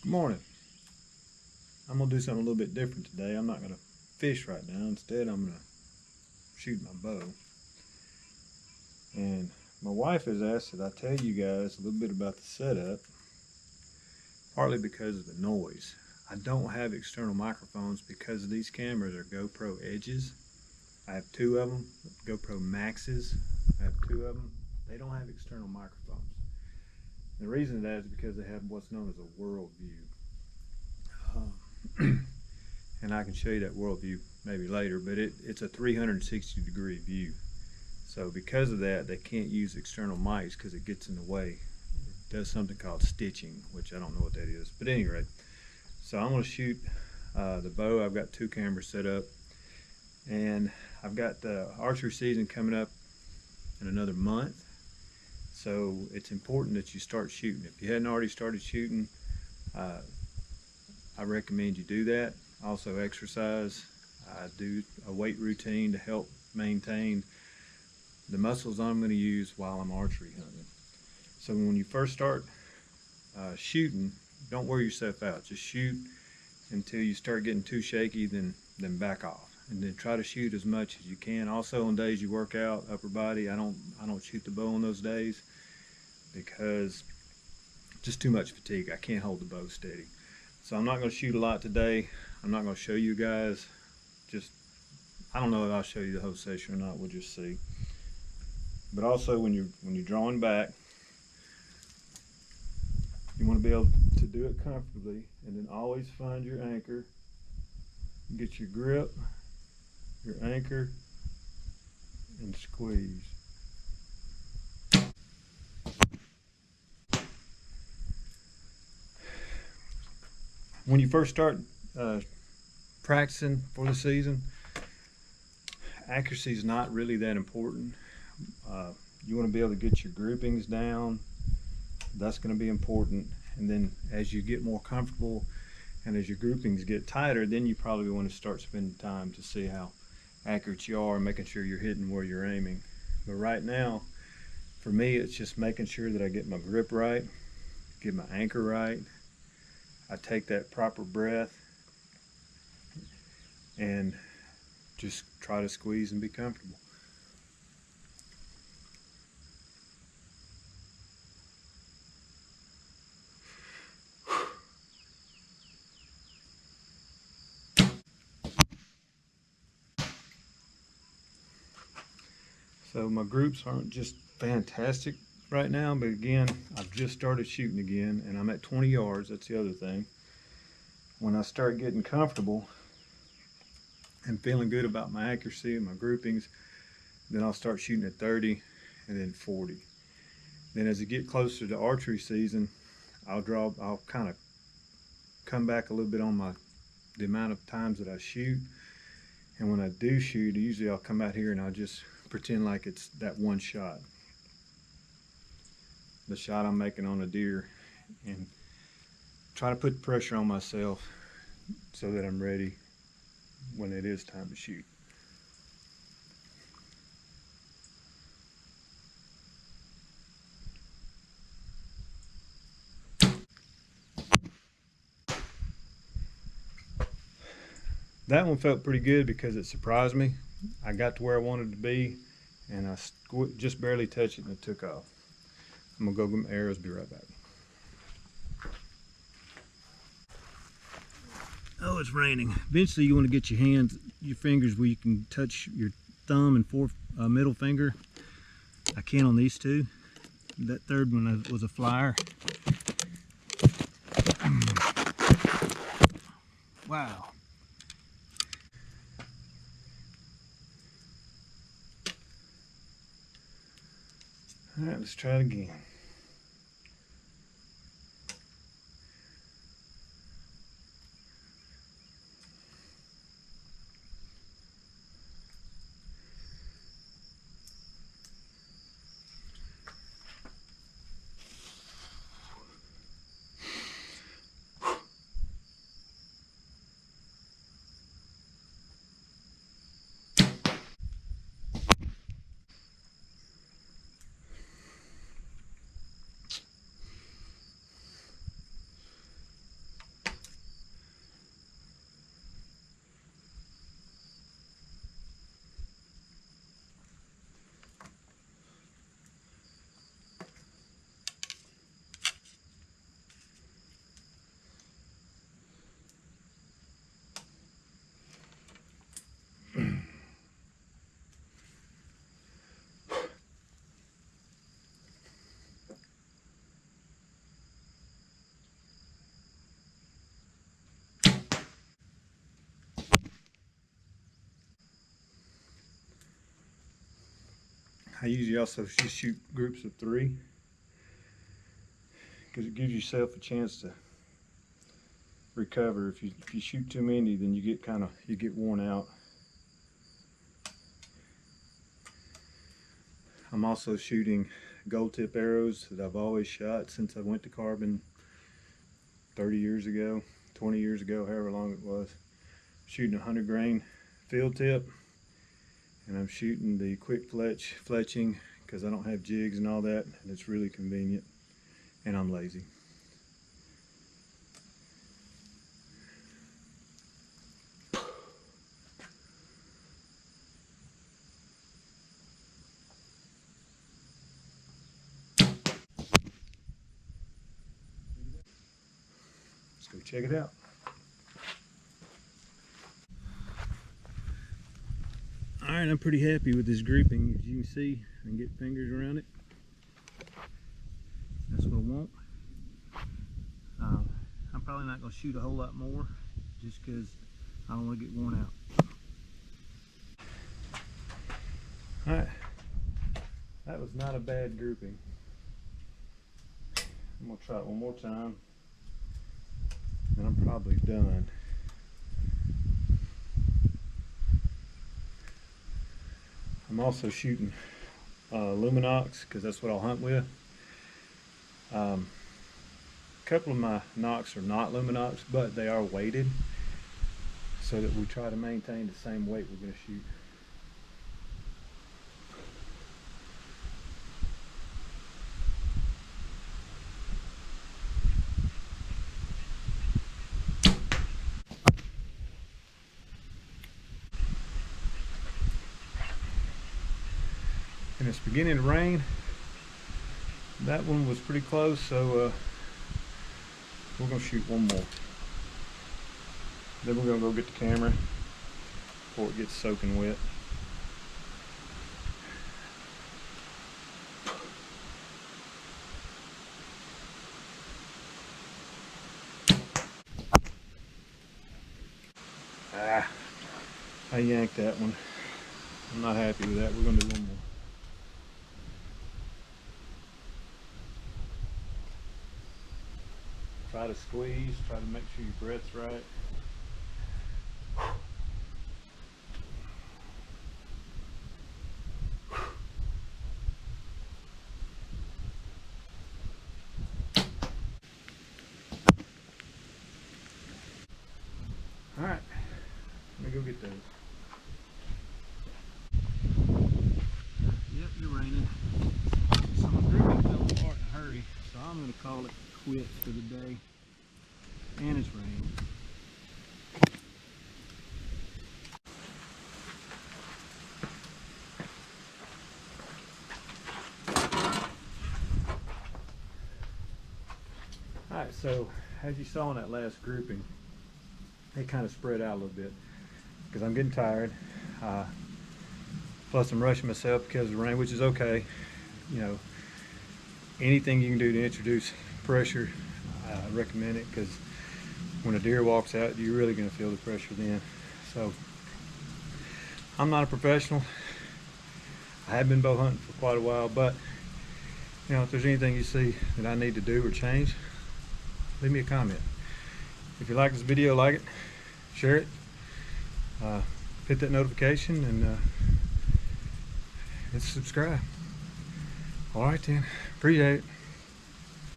Good morning. I'm going to do something a little bit different today. I'm not going to fish right now. Instead, I'm going to shoot my bow. And my wife has asked that I tell you guys a little bit about the setup, partly because of the noise. I don't have external microphones because these cameras are GoPro Edges. I have two of them, GoPro Maxes. I have two of them. They don't have external microphones. The reason that is because they have what's known as a world view. And I can show you that world view maybe later, but it's a 360-degree view. So because of that, they can't use external mics because it gets in the way. It does something called stitching, which I don't know what that is. But at any rate, so I'm going to shoot the bow. I've got two cameras set up, and I've got the archery season coming up in another month. So it's important that you start shooting. If you hadn't already started shooting, I recommend you do that. Also exercise. I do a weight routine to help maintain the muscles I'm going to use while I'm archery hunting. So when you first start shooting, don't wear yourself out. Just shoot until you start getting too shaky, then back off. And then try to shoot as much as you can. Also on days you work out, upper body, I don't shoot the bow on those days because just too much fatigue. I can't hold the bow steady. So I'm not going to shoot a lot today. I'm not going to show you guys. I don't know if I'll show you the whole session or not. We'll just see. But also when you're drawing back, you want to be able to do it comfortably, and then always find your anchor. Get your grip, your anchor, and squeeze. When you first start practicing for the season, accuracy is not really that important. You want to be able to get your groupings down. That's going to be important. And then as you get more comfortable and as your groupings get tighter, then you probably want to start spending time to see how accurate you are and making sure you're hitting where you're aiming. But right now, for me, it's just making sure that I get my grip right, get my anchor right. I take that proper breath and just try to squeeze and be comfortable. So my groups aren't just fantastic right now, but again, I've just started shooting again, and I'm at 20 yards. That's the other thing. When I start getting comfortable and feeling good about my accuracy and my groupings, then I'll start shooting at 30 and then 40. Then as it get closer to archery season, I'll kind of come back a little bit on the amount of times that I shoot. And when I do shoot, usually I'll come out here and I'll just pretend like it's that one shot, the shot I'm making on a deer, and try to put pressure on myself so that I'm ready when it is time to shoot. That one felt pretty good because it surprised me. I got to where I wanted to be, and I just barely touched it and it took off. I'm gonna go get my arrows, be right back. Oh, it's raining. Eventually you want to get your fingers where you can touch your thumb and middle finger. I can on these two. That third one was a flyer. Wow. All right, let's try it again. I usually also just shoot groups of 3 because it gives yourself a chance to recover. If you shoot too many, then you get worn out. I'm also shooting gold tip arrows that I've always shot since I went to carbon 30 years ago, 20 years ago, however long it was. Shooting a 100 grain field tip, and I'm shooting the quick fletching because I don't have jigs and all that, and it's really convenient, and I'm lazy. Let's go check it out. Alright, I'm pretty happy with this grouping. As you can see, I can get fingers around it. That's what I want. I'm probably not going to shoot a whole lot more just because I don't want to get worn out. Alright, that was not a bad grouping. I'm going to try it one more time, and I'm probably done. I'm also shooting Luminox because that's what I'll hunt with. A couple of my nocks are not Luminox, but they are weighted so that we try to maintain the same weight we're going to shoot. And it's beginning to rain. That one was pretty close, so we're going to shoot one more. Then we're going to go get the camera before it gets soaking wet. I yanked that one. I'm not happy with that. We're going to do one more. Try to squeeze, try to make sure your breath's right. All right, let me go get those. Yep, you're raining. So my grouping fell apart in a hurry, so I'm going to call it quits for the day. And it's raining. Alright, so as you saw in that last grouping, it kind of spread out a little bit because I'm getting tired. Plus I'm rushing myself because of the rain, which is okay. You know, anything you can do to introduce pressure, I recommend it, because when a deer walks out, you're really going to feel the pressure then. So I'm not a professional. I have been bow hunting for quite a while, but you know, if there's anything you see that I need to do or change, leave me a comment. If you like this video, like it, share it, hit that notification, and subscribe. All right then, appreciate it.